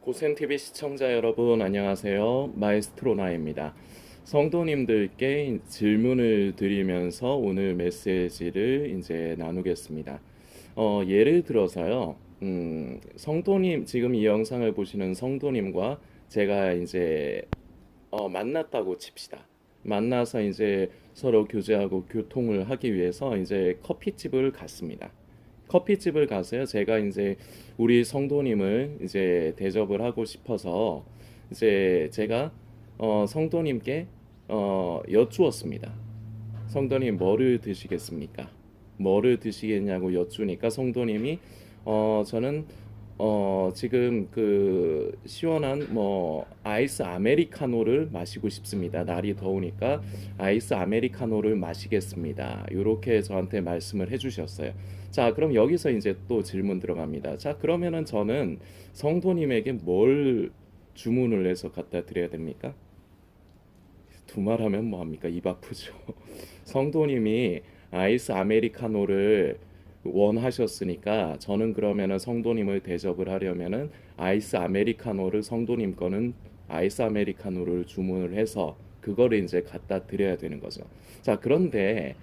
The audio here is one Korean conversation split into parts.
고센TV 시청자 여러분 안녕하세요. 마에스트로 나입니다. 성도님들께 질문을 드리면서 오늘 메시지를 이제 나누겠습니다. 예를 들어서요. 성도님 지금 이 영상을 보시는 성도님과 제가 이제 만났다고 칩시다. 만나서 이제 서로 교제하고 교통을 하기 위해서 이제 커피집을 갔습니다. 커피집을 가서요. 제가 이제 우리 성도님을 이제 대접을 하고 싶어서 이제 제가 성도님께 여쭈었습니다. 성도님 뭐를 드시겠습니까? 뭐를 드시겠냐고 여쭈니까 성도님이 저는 지금 그 시원한 뭐 아이스 아메리카노를 마시고 싶습니다. 날이 더우니까 아이스 아메리카노를 마시겠습니다. 이렇게 저한테 말씀을 해주셨어요. 자, 그럼 여기서 이제 또 질문 들어갑니다. 자, 그러면은 저는 성도님에게 뭘 주문을 해서 갖다 드려야 됩니까? 두말하면 뭐합니까? 입 아프죠. 성도님이 아이스 아메리카노를 원하셨으니까 저는 그러면은 성도님을 대접을 하려면은 아이스 아메리카노를 성도님 거는 아이스 아메리카노를 주문을 해서 그거를 이제 갖다 드려야 되는 거죠. 자, 그런데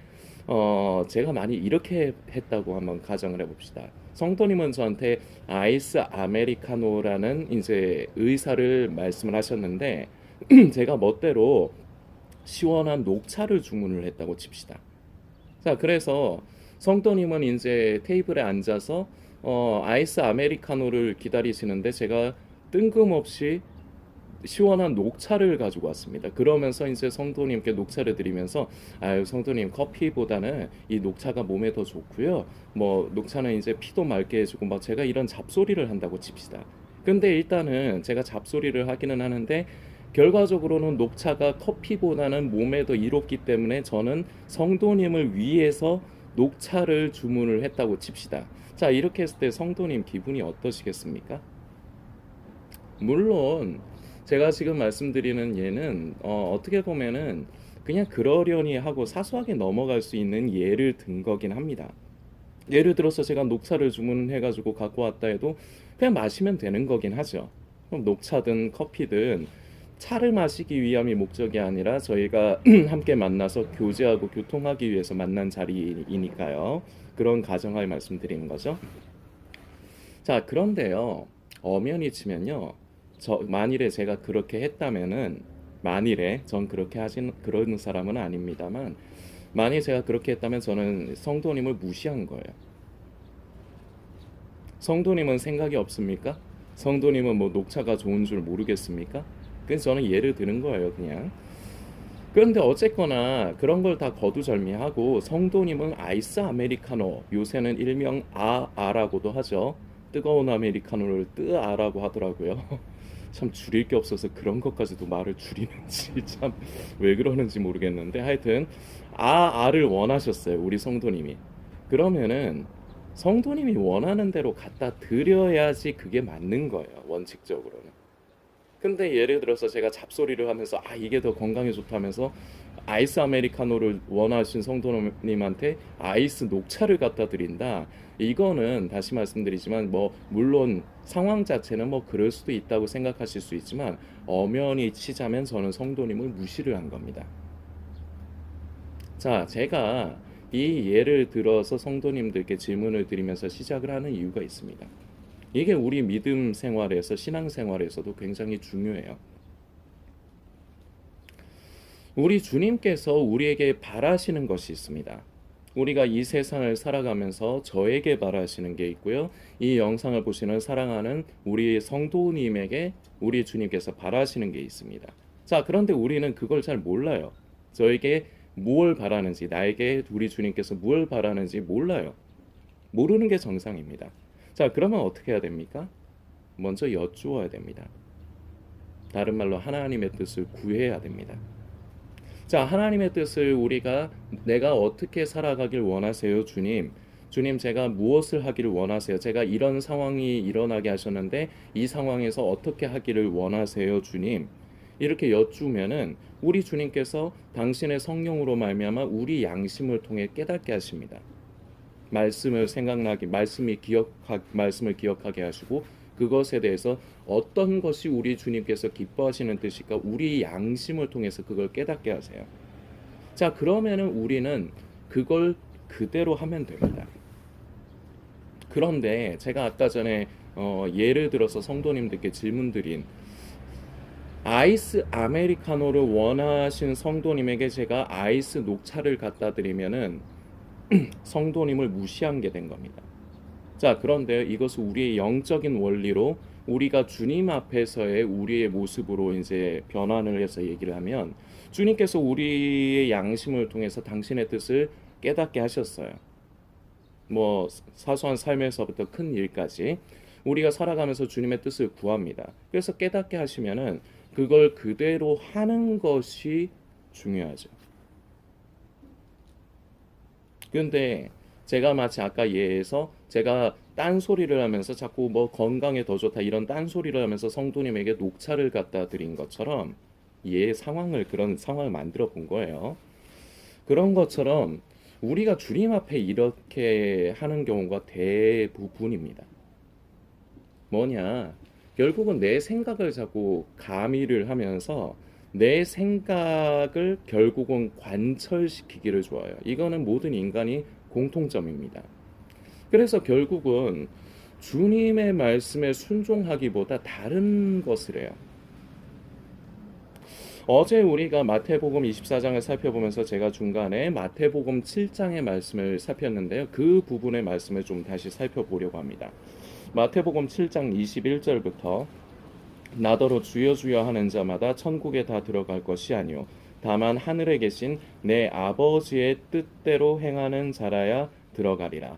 제가 많이 이렇게 했다고 한번 가정을 해봅시다. 성도님은 저한테 아이스 아메리카노라는 이제 의사를 말씀을 하셨는데 제가 멋대로 시원한 녹차를 주문을 했다고 칩시다. 자, 그래서 성도님은 이제 테이블에 앉아서 아이스 아메리카노를 기다리시는데 제가 뜬금없이 시원한 녹차를 가지고 왔습니다. 그러면서 이제 성도님께 녹차를 드리면서 아유 성도님 커피보다는 이 녹차가 몸에 더 좋고요. 뭐 녹차는 이제 피도 맑게 해주고 막 제가 이런 잡소리를 한다고 칩시다. 근데 일단은 제가 잡소리를 하기는 하는데 결과적으로는 녹차가 커피보다는 몸에 더 이롭기 때문에 저는 성도님을 위해서 녹차를 주문을 했다고 칩시다. 자, 이렇게 했을 때 성도님 기분이 어떠시겠습니까? 물론 제가 지금 말씀드리는 예는 어떻게 보면은 그냥 그러려니 하고 사소하게 넘어갈 수 있는 예를 든 거긴 합니다. 예를 들어서 제가 녹차를 주문해가지고 갖고 왔다 해도 그냥 마시면 되는 거긴 하죠. 그럼 녹차든 커피든 차를 마시기 위함이 목적이 아니라 저희가 함께 만나서 교제하고 교통하기 위해서 만난 자리이니까요. 그런 가정하에 말씀드리는 거죠. 자, 그런데요. 엄연히 치면요. 만일에 제가 그렇게 했다면은 만일에 전 그렇게 하진 그런 사람은 아닙니다만 만일 제가 그렇게 했다면 저는 성도님을 무시한 거예요. 성도님은 생각이 없습니까? 성도님은 뭐 녹차가 좋은 줄 모르겠습니까? 그래서 저는 예를 드는 거예요, 그냥. 그런데 어쨌거나 그런 걸 다 거두절미하고 성도님은 아이스 아메리카노, 요새는 일명 아라고도 하죠. 뜨거운 아메리카노를 뜨아라고 하더라고요. 참 줄일 게 없어서 그런 것까지도 말을 줄이는지 참 왜 그러는지 모르겠는데 하여튼 아를 원하셨어요, 우리 성도님이. 그러면은 성도님이 원하는 대로 갖다 드려야지 그게 맞는 거예요, 원칙적으로는. 근데 예를 들어서 제가 잡소리를 하면서 이게 더 건강에 좋다면서 아이스 아메리카노를 원하신 성도님한테 아이스 녹차를 갖다 드린다. 이거는 다시 말씀드리지만 뭐 물론 상황 자체는 뭐 그럴 수도 있다고 생각하실 수 있지만 엄연히 치자면 저는 성도님을 무시를 한 겁니다. 자, 제가 이 예를 들어서 성도님들께 질문을 드리면서 시작을 하는 이유가 있습니다. 이게 우리 믿음 생활에서 신앙 생활에서도 굉장히 중요해요. 우리 주님께서 우리에게 바라시는 것이 있습니다. 우리가 이 세상을 살아가면서 저에게 바라시는 게 있고요. 이 영상을 보시는 사랑하는 우리 성도님에게 우리 주님께서 바라시는 게 있습니다. 자, 그런데 우리는 그걸 잘 몰라요. 저에게 무엇을 바라는지, 나에게 우리 주님께서 무엇을 바라는지 몰라요. 모르는 게 정상입니다. 자, 그러면 어떻게 해야 됩니까? 먼저 여쭈어야 됩니다. 다른 말로 하나님의 뜻을 구해야 됩니다. 자, 하나님의 뜻을 우리가 내가 어떻게 살아가길 원하세요, 주님? 주님, 제가 무엇을 하기를 원하세요? 제가 이런 상황이 일어나게 하셨는데 이 상황에서 어떻게 하기를 원하세요, 주님? 이렇게 여쭈면은 우리 주님께서 당신의 성령으로 말미암아 우리 양심을 통해 깨닫게 하십니다. 말씀을 기억하게 하시고 그것에 대해서 어떤 것이 우리 주님께서 기뻐하시는 뜻일까? 우리 양심을 통해서 그걸 깨닫게 하세요. 자, 그러면은 우리는 그걸 그대로 하면 됩니다. 그런데 제가 아까 전에 예를 들어서 성도님들께 질문 드린 아이스 아메리카노를 원하신 성도님에게 제가 아이스 녹차를 갖다 드리면은 성도님을 무시한 게 된 겁니다. 자, 그런데 이것은 우리의 영적인 원리로 우리가 주님 앞에서의 우리의 모습으로 이제 변환을 해서 얘기를 하면 주님께서 우리의 양심을 통해서 당신의 뜻을 깨닫게 하셨어요. 뭐 사소한 삶에서부터 큰 일까지 우리가 살아가면서 주님의 뜻을 구합니다. 그래서 깨닫게 하시면은 그걸 그대로 하는 것이 중요하죠. 근데 제가 마치 아까 예에서 제가 딴소리를 하면서 자꾸 뭐 건강에 더 좋다 이런 딴소리를 하면서 성도님에게 녹차를 갖다 드린 것처럼 그런 상황을 만들어 본 거예요. 그런 것처럼 우리가 주님 앞에 이렇게 하는 경우가 대부분입니다. 뭐냐? 결국은 내 생각을 자꾸 가미를 하면서 내 생각을 결국은 관철시키기를 좋아해요. 이거는 모든 인간이 공통점입니다. 그래서 결국은 주님의 말씀에 순종하기보다 다른 것을 해요. 어제 우리가 마태복음 24장을 살펴보면서 제가 중간에 마태복음 7장의 말씀을 살폈는데요. 그 부분의 말씀을 좀 다시 살펴보려고 합니다. 마태복음 7장 21절부터 나더러 주여 주여 하는 자마다 천국에 다 들어갈 것이 아니요 다만 하늘에 계신 내 아버지의 뜻대로 행하는 자라야 들어가리라.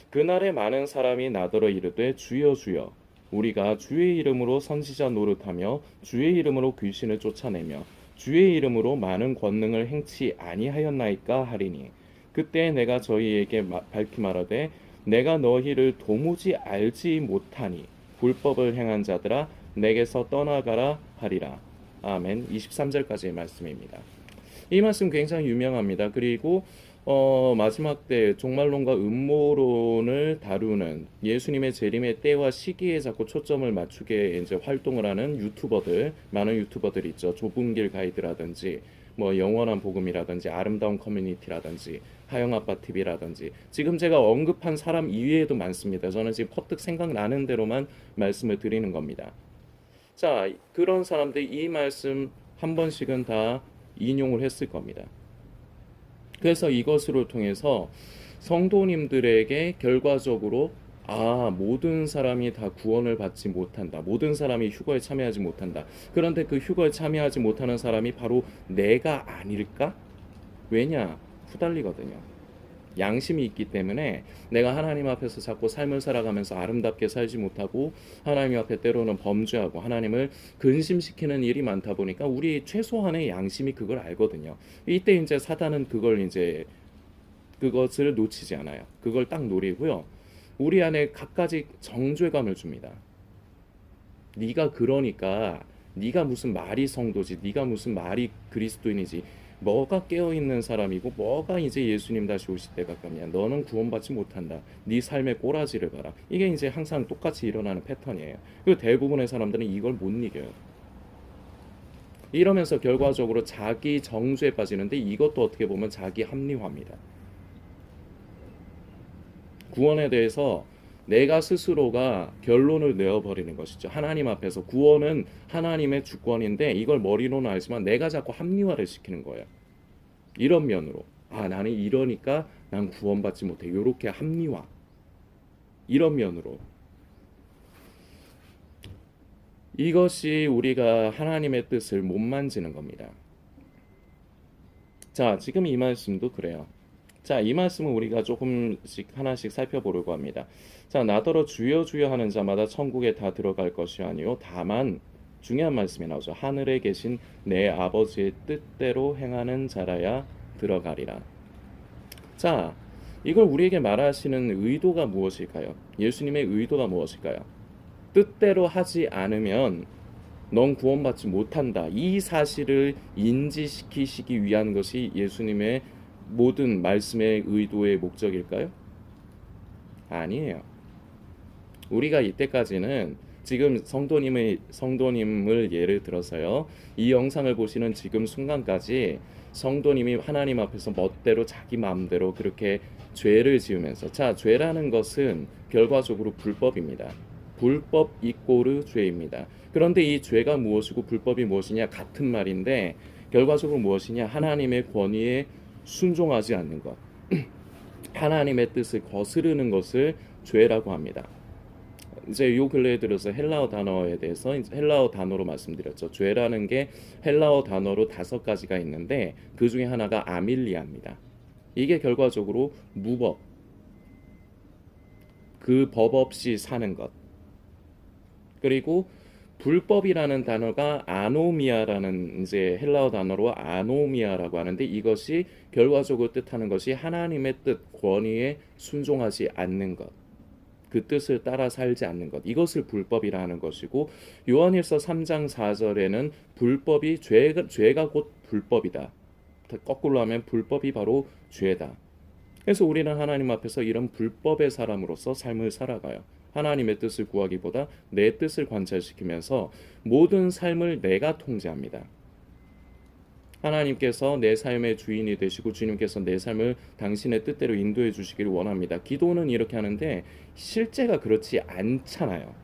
그날에 많은 사람이 나더러 이르되 주여 주여 우리가 주의 이름으로 선지자 노릇하며 주의 이름으로 귀신을 쫓아내며 주의 이름으로 많은 권능을 행치 아니하였나이까 하리니 그때 내가 저희에게 밝히 말하되 내가 너희를 도무지 알지 못하니 불법을 행한 자들아 내게서 떠나가라 하리라. 아멘. 23절까지의 말씀입니다. 이 말씀 굉장히 유명합니다. 그리고 마지막 때 종말론과 음모론을 다루는 예수님의 재림의 때와 시기에 자꾸 초점을 맞추게 이제 활동을 하는 많은 유튜버들 있죠. 좁은 길 가이드라든지 뭐 영원한 복음이라든지 아름다운 커뮤니티라든지 하영아빠 TV라든지 지금 제가 언급한 사람 이외에도 많습니다. 저는 지금 퍼뜩 생각나는 대로만 말씀을 드리는 겁니다. 자, 그런 사람들이 이 말씀 한 번씩은 다 인용을 했을 겁니다. 그래서 이것으로 통해서 성도님들에게 결과적으로 모든 사람이 다 구원을 받지 못한다. 모든 사람이 휴거에 참여하지 못한다. 그런데 그 휴거에 참여하지 못하는 사람이 바로 내가 아닐까? 왜냐? 후달리거든요. 양심이 있기 때문에 내가 하나님 앞에서 자꾸 삶을 살아가면서 아름답게 살지 못하고 하나님 앞에 때로는 범죄하고 하나님을 근심시키는 일이 많다 보니까 우리 최소한의 양심이 그걸 알거든요. 이때 이제 사단은 그것을 놓치지 않아요. 그걸 딱 노리고요. 우리 안에 갖가지 정죄감을 줍니다. 네가 그러니까 네가 무슨 말이 성도지, 네가 무슨 말이 그리스도인이지, 뭐가 깨어있는 사람이고 뭐가 이제 예수님 다시 오실 때 가깝냐, 너는 구원받지 못한다, 네 삶의 꼬라지를 봐라. 이게 이제 항상 똑같이 일어나는 패턴이에요. 그리고 대부분의 사람들은 이걸 못 이겨요. 이러면서 결과적으로 자기 정죄에 빠지는데 이것도 어떻게 보면 자기 합리화입니다. 구원에 대해서 내가 스스로가 결론을 내어버리는 것이죠. 하나님 앞에서 구원은 하나님의 주권인데 이걸 머리로는 알지만 내가 자꾸 합리화를 시키는 거예요. 이런 면으로 나는 이러니까 난 구원받지 못해. 이렇게 합리화. 이런 면으로 이것이 우리가 하나님의 뜻을 못 만지는 겁니다. 자, 지금 이 말씀도 그래요. 자, 이 말씀은 우리가 조금씩 하나씩 살펴보려고 합니다. 자, 나더러 주여 주여 하는 자마다 천국에 다 들어갈 것이 아니요 다만 중요한 말씀이 나오죠. 하늘에 계신 내 아버지의 뜻대로 행하는 자라야 들어가리라. 자, 이걸 우리에게 말하시는 의도가 무엇일까요? 예수님의 의도가 무엇일까요? 뜻대로 하지 않으면 넌 구원받지 못한다. 이 사실을 인지시키시기 위한 것이 예수님의 모든 말씀의 의도의 목적일까요? 아니에요. 우리가 이때까지는 지금 성도님을 예를 들어서요. 이 영상을 보시는 지금 순간까지 성도님이 하나님 앞에서 멋대로 자기 마음대로 그렇게 죄를 지으면서, 자, 죄라는 것은 결과적으로 불법입니다. 불법 이꼬르 죄입니다. 그런데 이 죄가 무엇이고 불법이 무엇이냐 같은 말인데 결과적으로 무엇이냐, 하나님의 권위에 순종하지 않는 것, 하나님의 뜻을 거스르는 것을 죄라고 합니다. 이제 요 근래에 들어서 헬라어 단어에 대해서 헬라어 단어로 말씀드렸죠. 죄라는 게 헬라어 단어로 5가지가 있는데 그 중에 하나가 아밀리아입니다. 이게 결과적으로 무법, 그 법 없이 사는 것. 그리고 불법이라는 단어가 아노미아라는 이제 헬라어 단어로 아노미아라고 하는데 이것이 결과적으로 뜻하는 것이 하나님의 뜻, 권위에 순종하지 않는 것. 그 뜻을 따라 살지 않는 것, 이것을 불법이라는 것이고, 요한일서 3장 4절에는 불법이 죄가 곧 불법이다. 거꾸로 하면 불법이 바로 죄다. 그래서 우리는 하나님 앞에서 이런 불법의 사람으로서 삶을 살아가요. 하나님의 뜻을 구하기보다 내 뜻을 관철시키면서 모든 삶을 내가 통제합니다. 하나님께서 내 삶의 주인이 되시고 주님께서 내 삶을 당신의 뜻대로 인도해 주시기를 원합니다. 기도는 이렇게 하는데 실제가 그렇지 않잖아요.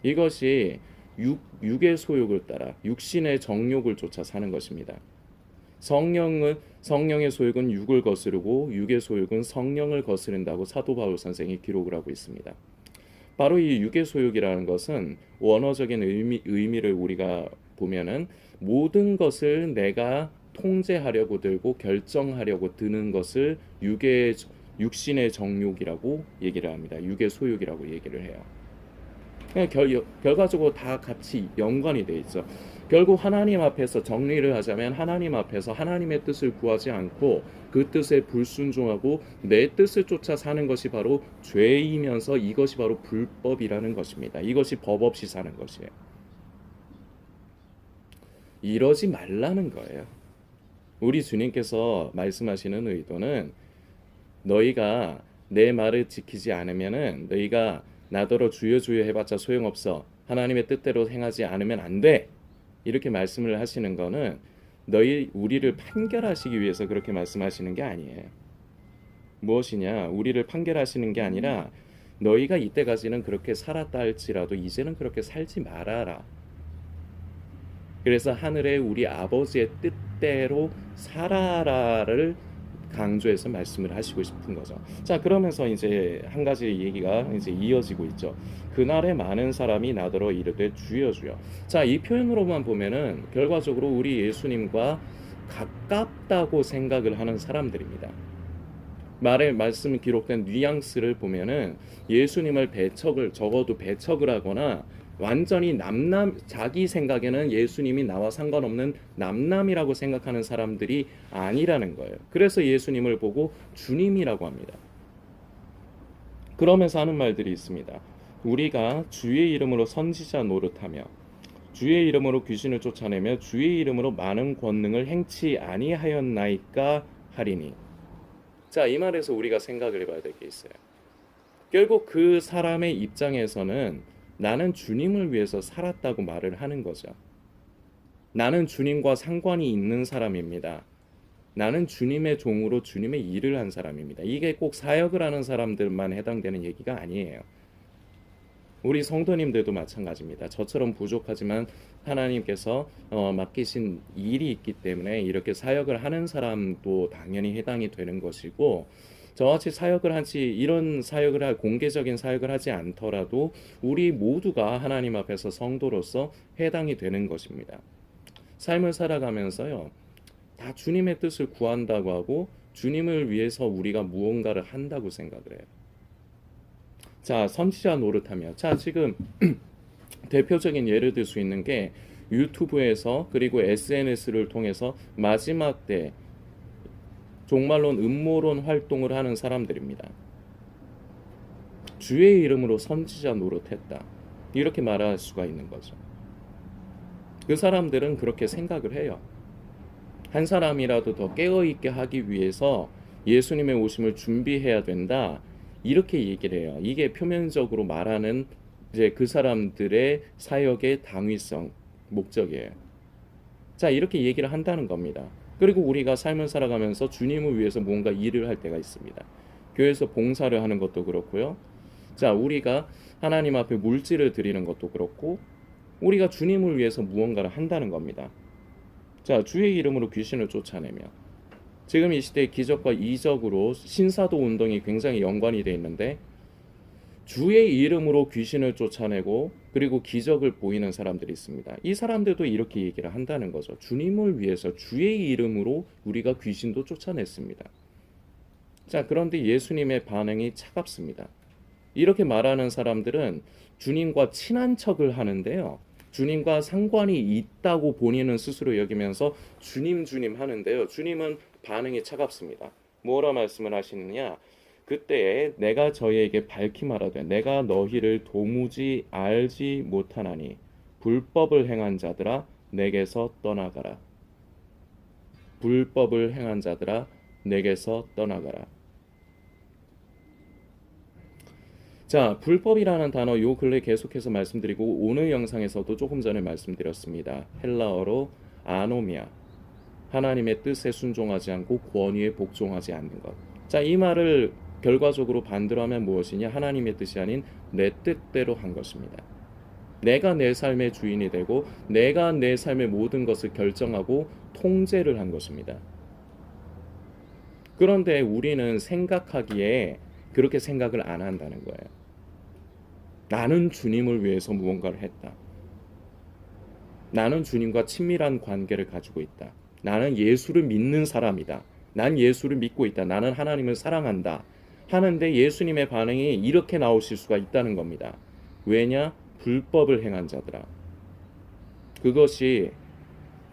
이것이 육의 소욕을 따라 육신의 정욕을 쫓아 사는 것입니다. 성령의 소욕은 육을 거스르고 육의 소욕은 성령을 거스른다고 사도 바울 선생이 기록을 하고 있습니다. 바로 이 육의 소욕이라는 것은 원어적인 의미를 우리가 보면은 모든 것을 내가 통제하려고 들고 결정하려고 드는 것을 육신의 정욕이라고 얘기를 합니다. 육의 소욕이라고 얘기를 해요. 결과적으로 다 같이 연관이 돼 있죠. 결국 하나님 앞에서 정리를 하자면 하나님 앞에서 하나님의 뜻을 구하지 않고 그 뜻에 불순종하고 내 뜻을 쫓아 사는 것이 바로 죄이면서 이것이 바로 불법이라는 것입니다. 이것이 법 없이 사는 것이에요. 이러지 말라는 거예요. 우리 주님께서 말씀하시는 의도는 너희가 내 말을 지키지 않으면은 너희가 나더러 주여 주여 해봤자 소용없어. 하나님의 뜻대로 행하지 않으면 안 돼. 이렇게 말씀을 하시는 거는 우리를 판결하시기 위해서 그렇게 말씀하시는 게 아니에요. 무엇이냐? 우리를 판결하시는 게 아니라 너희가 이때까지는 그렇게 살았다 할지라도 이제는 그렇게 살지 말아라. 그래서 하늘의 우리 아버지의 뜻대로 살아라를 강조해서 말씀을 하시고 싶은 거죠. 자, 그러면서 이제 한 가지 얘기가 이제 이어지고 있죠. 그날에 많은 사람이 나더러 이르되 주여 주여. 자, 이 표현으로만 보면은 결과적으로 우리 예수님과 가깝다고 생각을 하는 사람들입니다. 말씀 기록된 뉘앙스를 보면은 예수님을 적어도 배척을 하거나 완전히 자기 생각에는 예수님이 나와 상관없는 남남이라고 생각하는 사람들이 아니라는 거예요. 그래서 예수님을 보고 주님이라고 합니다. 그러면서 하는 말들이 있습니다. 우리가 주의 이름으로 선지자 노릇하며 주의 이름으로 귀신을 쫓아내며 주의 이름으로 많은 권능을 행치 아니하였나이까 하리니. 자, 이 말에서 우리가 생각을 해봐야 될 게 있어요. 결국 그 사람의 입장에서는 나는 주님을 위해서 살았다고 말을 하는 거죠. 나는 주님과 상관이 있는 사람입니다. 나는 주님의 종으로 주님의 일을 한 사람입니다. 이게 꼭 사역을 하는 사람들만 해당되는 얘기가 아니에요. 우리 성도님들도 마찬가지입니다. 저처럼 부족하지만 하나님께서 맡기신 일이 있기 때문에 이렇게 사역을 하는 사람도 당연히 해당이 되는 것이고, 저같이 이런 공개적인 사역을 하지 않더라도 우리 모두가 하나님 앞에서 성도로서 해당이 되는 것입니다. 삶을 살아가면서요, 다 주님의 뜻을 구한다고 하고 주님을 위해서 우리가 무언가를 한다고 생각을 해요. 자, 선지자 노릇하며. 자, 지금 대표적인 예를 들 수 있는 게 유튜브에서 그리고 SNS를 통해서 마지막 때 종말론 음모론 활동을 하는 사람들입니다. 주의 이름으로 선지자 노릇했다. 이렇게 말할 수가 있는 거죠. 그 사람들은 그렇게 생각을 해요. 한 사람이라도 더 깨어있게 하기 위해서 예수님의 오심을 준비해야 된다. 이렇게 얘기를 해요. 이게 표면적으로 말하는 이제 그 사람들의 사역의 당위성, 목적이에요. 자, 이렇게 얘기를 한다는 겁니다. 그리고 우리가 삶을 살아가면서 주님을 위해서 뭔가 일을 할 때가 있습니다. 교회에서 봉사를 하는 것도 그렇고요. 자, 우리가 하나님 앞에 물질을 드리는 것도 그렇고, 우리가 주님을 위해서 무언가를 한다는 겁니다. 자, 주의 이름으로 귀신을 쫓아내며, 지금 이 시대의 기적과 이적으로 신사도 운동이 굉장히 연관이 되어 있는데, 주의 이름으로 귀신을 쫓아내고 그리고 기적을 보이는 사람들이 있습니다. 이 사람들도 이렇게 얘기를 한다는 거죠. 주님을 위해서 주의 이름으로 우리가 귀신도 쫓아냈습니다. 자, 그런데 예수님의 반응이 차갑습니다. 이렇게 말하는 사람들은 주님과 친한 척을 하는데요. 주님과 상관이 있다고 본인은 스스로 여기면서 주님 주님 하는데요. 주님은 반응이 차갑습니다. 뭐라 말씀을 하시느냐? 그때에 내가 저희에게 밝히 말하되 내가 너희를 도무지 알지 못하나니 불법을 행한 자들아 내게서 떠나가라. 불법을 행한 자들아 내게서 떠나가라. 자, 불법이라는 단어 요 근래 계속해서 말씀드리고 오늘 영상에서도 조금 전에 말씀드렸습니다. 헬라어로 아노미아, 하나님의 뜻에 순종하지 않고 권위에 복종하지 않는 것. 자, 이 말을 결과적으로 반대로 하면 무엇이냐? 하나님의 뜻이 아닌 내 뜻대로 한 것입니다. 내가 내 삶의 주인이 되고 내가 내 삶의 모든 것을 결정하고 통제를 한 것입니다. 그런데 우리는 생각하기에 그렇게 생각을 안 한다는 거예요. 나는 주님을 위해서 무언가를 했다. 나는 주님과 친밀한 관계를 가지고 있다. 나는 예수를 믿는 사람이다. 난 예수를 믿고 있다. 나는 하나님을 사랑한다. 하는데 예수님의 반응이 이렇게 나오실 수가 있다는 겁니다. 왜냐? 불법을 행한 자들아. 그것이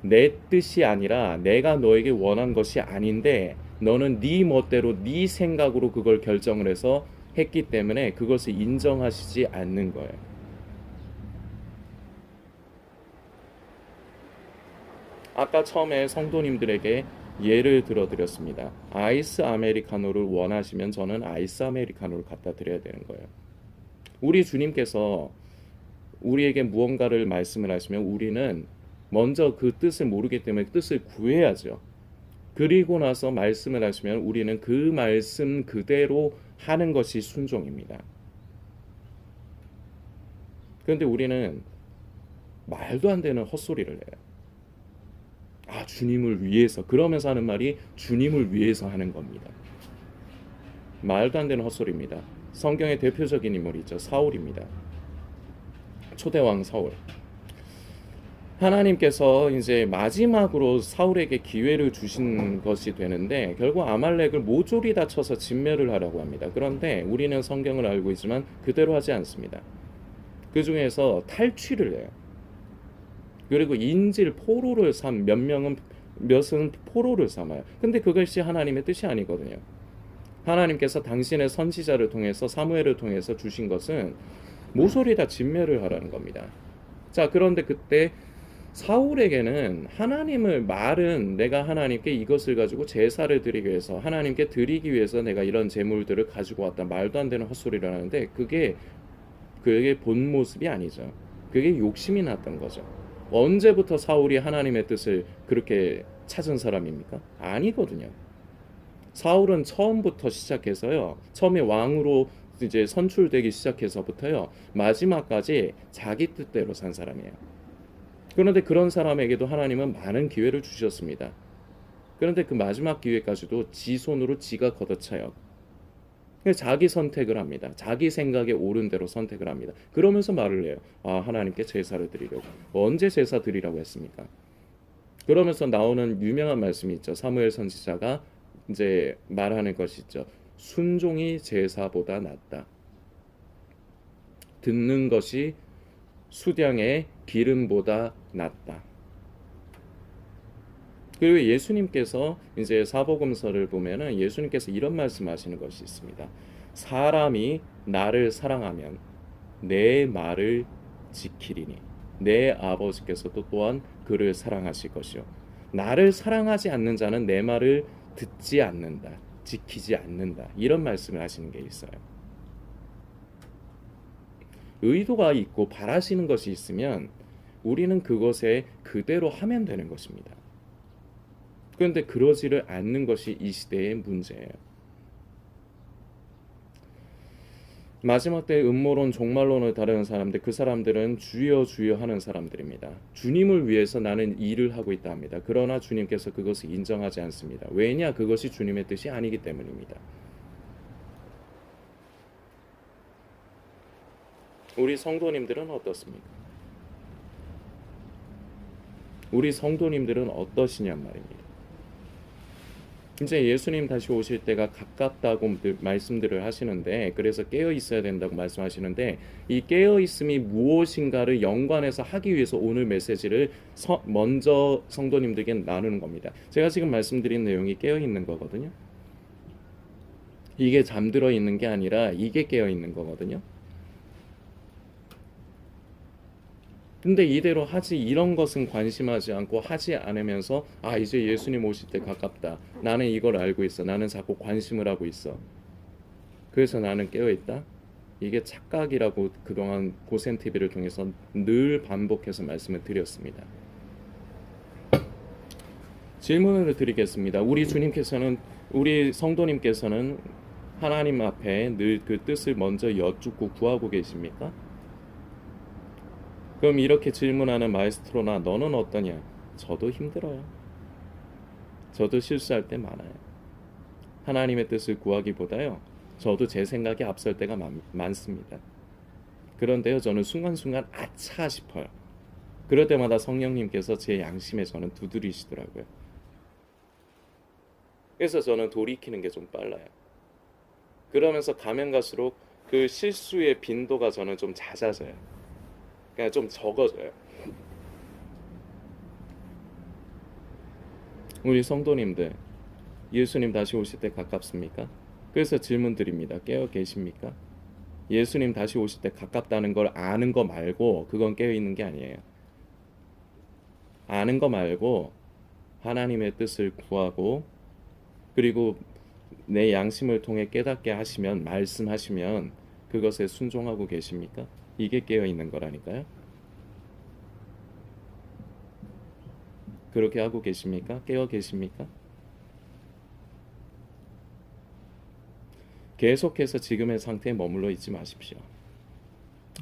내 뜻이 아니라 내가 너에게 원한 것이 아닌데 너는 네 멋대로 네 생각으로 그걸 결정을 해서 했기 때문에 그것을 인정하시지 않는 거예요. 아까 처음에 성도님들에게 예를 들어드렸습니다. 아이스 아메리카노를 원하시면 저는 아이스 아메리카노를 갖다 드려야 되는 거예요. 우리 주님께서 우리에게 무언가를 말씀을 하시면 우리는 먼저 그 뜻을 모르기 때문에 뜻을 구해야죠. 그리고 나서 말씀을 하시면 우리는 그 말씀 그대로 하는 것이 순종입니다. 그런데 우리는 말도 안 되는 헛소리를 해요. 아, 주님을 위해서. 그러면서 하는 말이 주님을 위해서 하는 겁니다. 말도 안 되는 헛소리입니다. 성경의 대표적인 인물이죠. 사울입니다. 초대왕 사울. 하나님께서 이제 마지막으로 사울에게 기회를 주신 것이 되는데 결국 아말렉을 모조리 다쳐서 진멸을 하려고 합니다. 그런데 우리는 성경을 알고 있지만 그대로 하지 않습니다. 그 중에서 탈취를 해요. 그리고 인질 포로를 몇은 포로를 삼아요. 근데 그것이 하나님의 뜻이 아니거든요. 하나님께서 당신의 선지자를 통해서 사무엘을 통해서 주신 것은 모조리 다 진멸을 하라는 겁니다. 자, 그런데 그때 사울에게는 하나님을 말은 내가 하나님께 이것을 가지고 제사를 드리기 위해서 하나님께 드리기 위해서 내가 이런 제물들을 가지고 왔다. 말도 안 되는 헛소리를 하는데 그게 본 모습이 아니죠. 그게 욕심이 났던 거죠. 언제부터 사울이 하나님의 뜻을 그렇게 찾은 사람입니까? 아니거든요. 사울은 처음부터 시작해서요. 처음에 왕으로 이제 선출되기 시작해서부터요. 마지막까지 자기 뜻대로 산 사람이에요. 그런데 그런 사람에게도 하나님은 많은 기회를 주셨습니다. 그런데 그 마지막 기회까지도 지 손으로 지가 걷어차요. 자기 선택을 합니다. 자기 생각에 옳은 대로 선택을 합니다. 그러면서 말을 해요. 아, 하나님께 제사를 드리려고. 언제 제사 드리라고 했습니까? 그러면서 나오는 유명한 말씀이 있죠. 사무엘 선지자가 이제 말하는 것이 있죠. 순종이 제사보다 낫다. 듣는 것이 수량의 기름보다 낫다. 그리고 예수님께서 이제 사복음서를 보면은 예수님께서 이런 말씀하시는 것이 있습니다. 사람이 나를 사랑하면 내 말을 지키리니 내 아버지께서도 또한 그를 사랑하실 것이요. 나를 사랑하지 않는 자는 내 말을 듣지 않는다. 지키지 않는다. 이런 말씀을 하시는 게 있어요. 의도가 있고 바라시는 것이 있으면 우리는 그것에 그대로 하면 되는 것입니다. 그런데 그러지를 않는 것이 이 시대의 문제예요. 마지막 때 음모론, 종말론을 다루는 사람들, 그 사람들은 주여 주여 하는 사람들입니다. 주님을 위해서 나는 일을 하고 있다 합니다. 그러나 주님께서 그것을 인정하지 않습니다. 왜냐? 그것이 주님의 뜻이 아니기 때문입니다. 우리 성도님들은 어떻습니까? 우리 성도님들은 어떠시냔 말입니다. 이제 예수님 다시 오실 때가 가깝다고 말씀들을 하시는데, 그래서 깨어 있어야 된다고 말씀하시는데, 이 깨어 있음이 무엇인가를 연관해서 하기 위해서 오늘 메시지를 먼저 성도님들에게 나누는 겁니다. 제가 지금 말씀드린 내용이 깨어 있는 거거든요. 이게 잠들어 있는 게 아니라 이게 깨어 있는 거거든요. 근데 이대로 하지, 이런 것은 관심하지 않고 하지 않으면서 이제 예수님 오실 때 가깝다, 나는 이걸 알고 있어, 나는 자꾸 관심을 하고 있어, 그래서 나는 깨어있다. 이게 착각이라고 그동안 고센TV를 통해서 늘 반복해서 말씀을 드렸습니다. 질문을 드리겠습니다. 우리 성도님께서는 하나님 앞에 늘 그 뜻을 먼저 여쭙고 구하고 계십니까? 그럼 이렇게 질문하는 마에스트로나 너는 어떠냐? 저도 힘들어요. 저도 실수할 때 많아요. 하나님의 뜻을 구하기보다요, 저도 제 생각에 앞설 때가 많습니다. 그런데요, 저는 순간순간 아차 싶어요. 그럴 때마다 성령님께서 제 양심에 저는 두드리시더라고요. 그래서 저는 돌이키는 게 좀 빨라요. 그러면서 가면 갈수록 그 실수의 빈도가 저는 좀 잦아져요. 그냥 좀 적어져요. 우리 성도님들, 예수님 다시 오실 때 가깝습니까? 그래서 질문 드립니다. 깨어 계십니까? 예수님 다시 오실 때 가깝다는 걸 아는 거 말고, 그건 깨어 있는 게 아니에요. 아는 거 말고 하나님의 뜻을 구하고, 그리고 내 양심을 통해 깨닫게 하시면, 말씀하시면 그것에 순종하고 계십니까? 이게 깨어 있는 거라니까요. 그렇게 하고 계십니까? 깨어 계십니까? 계속해서 지금의 상태에 머물러 있지 마십시오.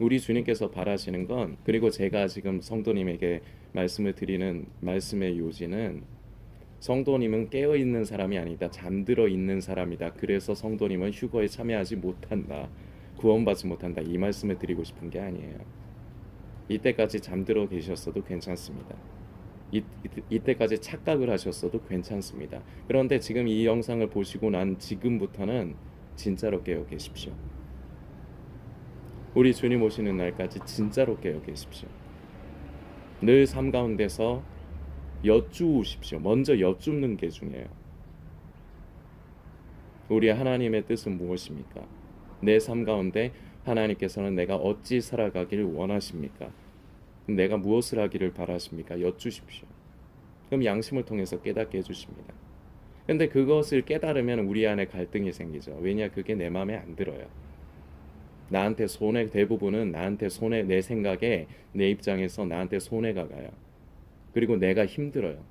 우리 주님께서 바라시는 건, 그리고 제가 지금 성도님에게 말씀을 드리는 말씀의 요지는, 성도님은 깨어 있는 사람이 아니다, 잠들어 있는 사람이다. 그래서 성도님은 휴거에 참여하지 못한다, 구원받지 못한다, 이 말씀을 드리고 싶은 게 아니에요. 이때까지 잠들어 계셨어도 괜찮습니다. 이때까지 착각을 하셨어도 괜찮습니다. 그런데 지금 이 영상을 보시고 난 지금부터는 진짜로 깨어 계십시오. 우리 주님 오시는 날까지 진짜로 깨어 계십시오. 늘 삶 가운데서 여쭈십시오. 먼저 여쭙는 게 중요해요. 우리 하나님의 뜻은 무엇입니까? 내 삶 가운데 하나님께서는 내가 어찌 살아가기를 원하십니까? 내가 무엇을 하기를 바라십니까? 여쭈십시오. 그럼 양심을 통해서 깨닫게 해주십니다. 근데 그것을 깨달으면 우리 안에 갈등이 생기죠. 왜냐? 그게 내 마음에 안 들어요. 나한테 대부분은 나한테 내 생각에, 내 입장에서 나한테 손해가 가요. 그리고 내가 힘들어요.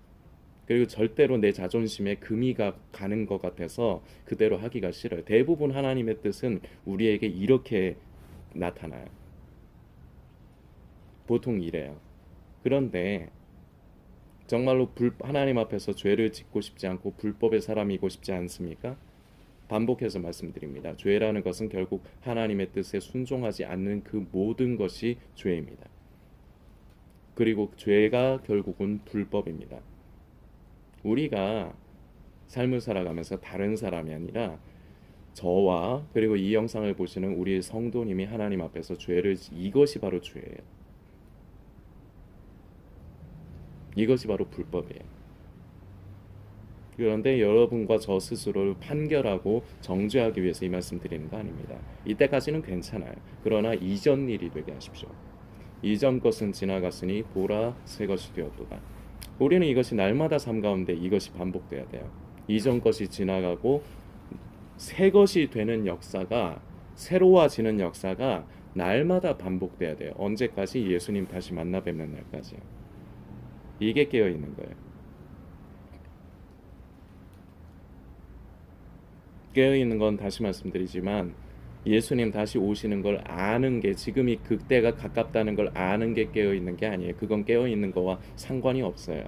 그리고 절대로 내 자존심에 금이가 가는 것 같아서 그대로 하기가 싫어요. 대부분 하나님의 뜻은 우리에게 이렇게 나타나요. 보통 이래요. 그런데 정말로 하나님 앞에서 죄를 짓고 싶지 않고 불법의 사람이고 싶지 않습니까? 반복해서 말씀드립니다. 죄라는 것은 결국 하나님의 뜻에 순종하지 않는 그 모든 것이 죄입니다. 그리고 죄가 결국은 불법입니다. 우리가 삶을 살아가면서 다른 사람이 아니라 저와, 그리고 이 영상을 보시는 우리 성도님이 하나님 앞에서 이것이 바로 죄예요. 이것이 바로 불법이에요. 그런데 여러분과 저 스스로를 판결하고 정죄하기 위해서 이 말씀 드리는 거 아닙니다. 이때까지는 괜찮아요. 그러나 이전 일이 되게 하십시오. 이전 것은 지나갔으니 보라 새 것이 되었도다. 우리는 이것이 날마다 삶 가운데 이것이 반복돼야 돼요. 이전 것이 지나가고 새 것이 되는 역사가, 새로워지는 역사가 날마다 반복돼야 돼요. 언제까지? 예수님 다시 만나 뵙는 날까지. 이게 깨어 있는 거예요. 깨어 있는 건 다시 말씀드리지만 예수님 다시 오시는 걸 아는 게, 지금이 그때가 가깝다는 걸 아는 게 깨어 있는 게 아니에요. 그건 깨어 있는 거와 상관이 없어요.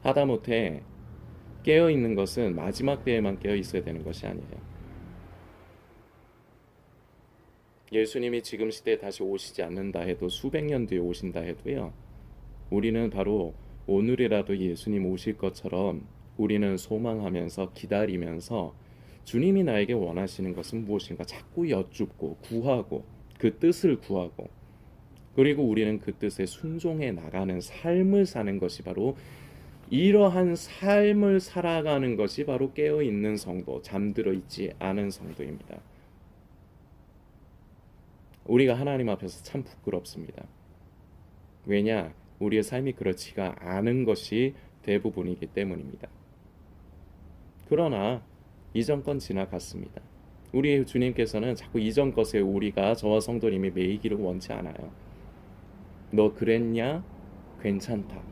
하다못해 깨어 있는 것은 마지막 때에만 깨어 있어야 되는 것이 아니에요. 예수님이 지금 시대에 다시 오시지 않는다 해도, 수백 년 뒤에 오신다 해도요, 우리는 바로 오늘이라도 예수님 오실 것처럼 우리는 소망하면서 기다리면서 주님이 나에게 원하시는 것은 무엇인가 자꾸 여쭙고 구하고, 그 뜻을 구하고, 그리고 우리는 그 뜻에 순종해 나가는 삶을 사는 것이 바로, 이러한 삶을 살아가는 것이 바로 깨어있는 성도, 잠들어 있지 않은 성도입니다. 우리가 하나님 앞에서 참 부끄럽습니다. 왜냐? 우리의 삶이 그렇지가 않은 것이 대부분이기 때문입니다. 그러나 이전 건 지나갔습니다. 우리 주님께서는 자꾸 이전 것에 우리가, 저와 성도님이 매이기를 원치 않아요. 너 그랬냐? 괜찮다.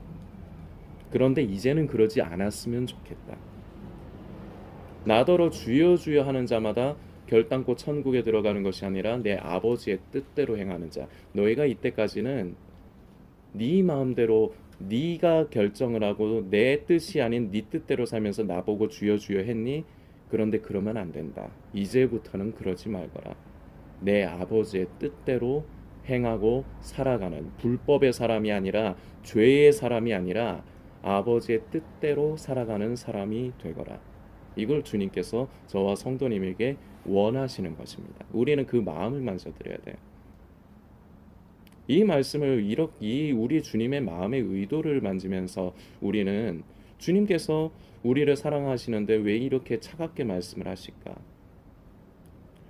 그런데 이제는 그러지 않았으면 좋겠다. 나더러 주여 주여 하는 자마다 결단코 천국에 들어가는 것이 아니라 내 아버지의 뜻대로 행하는 자. 너희가 이때까지는 네 마음대로 네가 결정을 하고 내 뜻이 아닌 네 뜻대로 살면서 나보고 주여 주여 했니? 그런데 그러면 안 된다. 이제부터는 그러지 말거라. 내 아버지의 뜻대로 행하고 살아가는, 불법의 사람이 아니라, 죄의 사람이 아니라 아버지의 뜻대로 살아가는 사람이 되거라. 이걸 주님께서 저와 성도님에게 원하시는 것입니다. 우리는 그 마음을 만져드려야 돼요. 이 말씀을, 이 우리 주님의 마음의 의도를 만지면서 우리는 주님께서 우리를 사랑하시는데 왜 이렇게 차갑게 말씀을 하실까?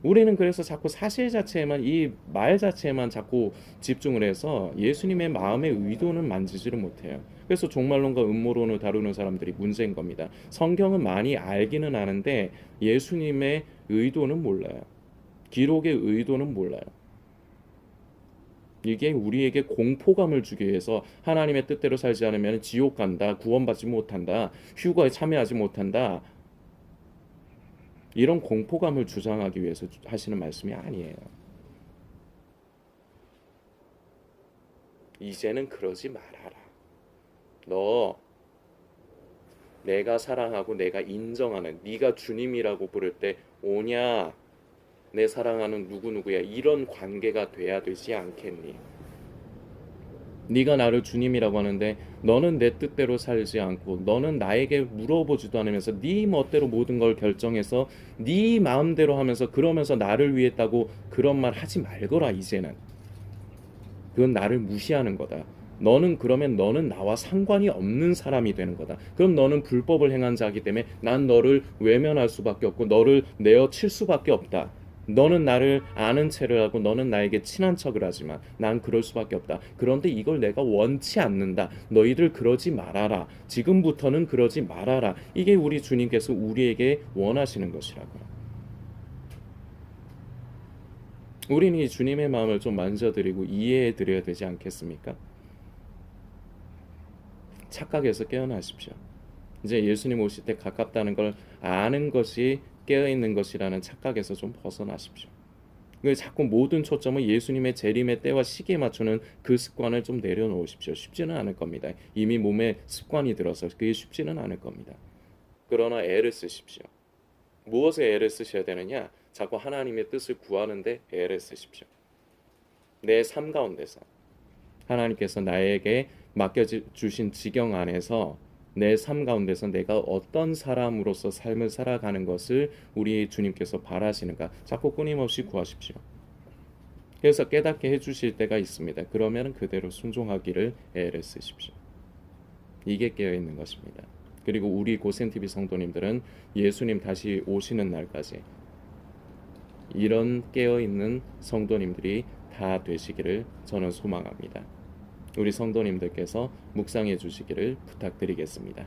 우리는 그래서 자꾸 사실 자체에만, 이 말 자체에만 자꾸 집중을 해서 예수님의 마음의 의도는 만지지를 못해요. 그래서 종말론과 음모론을 다루는 사람들이 문제인 겁니다. 성경은 많이 알기는 아는데 예수님의 의도는 몰라요. 기록의 의도는 몰라요. 이게 우리에게 공포감을 주기 위해서, 하나님의 뜻대로 살지 않으면 지옥 간다, 구원받지 못한다, 휴거에 참여하지 못한다, 이런 공포감을 주장하기 위해서 하시는 말씀이 아니에요. 이제는 그러지 말아라. 너 내가 사랑하고 내가 인정하는, 네가 주님이라고 부를 때 오냐, 내 사랑하는 누구누구야, 이런 관계가 돼야 되지 않겠니? 네가 나를 주님이라고 하는데 너는 내 뜻대로 살지 않고, 너는 나에게 물어보지도 않으면서 네 멋대로 모든 걸 결정해서 네 마음대로 하면서, 그러면서 나를 위했다고 그런 말 하지 말거라. 이제는 그건 나를 무시하는 거다. 너는 그러면 너는 나와 상관이 없는 사람이 되는 거다. 그럼 너는 불법을 행한 자이기 때문에 난 너를 외면할 수밖에 없고 너를 내어칠 수밖에 없다. 너는 나를 아는 체를 하고 너는 나에게 친한 척을 하지만 난 그럴 수밖에 없다. 그런데 이걸 내가 원치 않는다. 너희들 그러지 말아라. 지금부터는 그러지 말아라. 이게 우리 주님께서 우리에게 원하시는 것이라고요. 우리는 이 주님의 마음을 좀 만져드리고 이해해 드려야 되지 않겠습니까? 착각에서 깨어나십시오. 이제 예수님 오실 때 가깝다는 걸 아는 것이 깨어있는 것이라는 착각에서 좀 벗어나십시오. 자꾸 모든 초점을 예수님의 재림의 때와 시기에 맞추는 그 습관을 좀 내려놓으십시오. 쉽지는 않을 겁니다. 이미 몸에 습관이 들어서 그게 쉽지는 않을 겁니다. 그러나 애를 쓰십시오. 무엇에 애를 쓰셔야 되느냐? 자꾸 하나님의 뜻을 구하는데 애를 쓰십시오. 내 삶 가운데서 하나님께서 나에게 맡겨주신 지경 안에서, 내 삶 가운데서 내가 어떤 사람으로서 삶을 살아가는 것을 우리 주님께서 바라시는가 자꾸 끊임없이 구하십시오. 그래서 깨닫게 해주실 때가 있습니다. 그러면 그대로 순종하기를 애를 쓰십시오. 이게 깨어있는 것입니다. 그리고 우리 고센TV 성도님들은 예수님 다시 오시는 날까지 이런 깨어있는 성도님들이 다 되시기를 저는 소망합니다. 우리 성도님들께서 묵상해 주시기를 부탁드리겠습니다.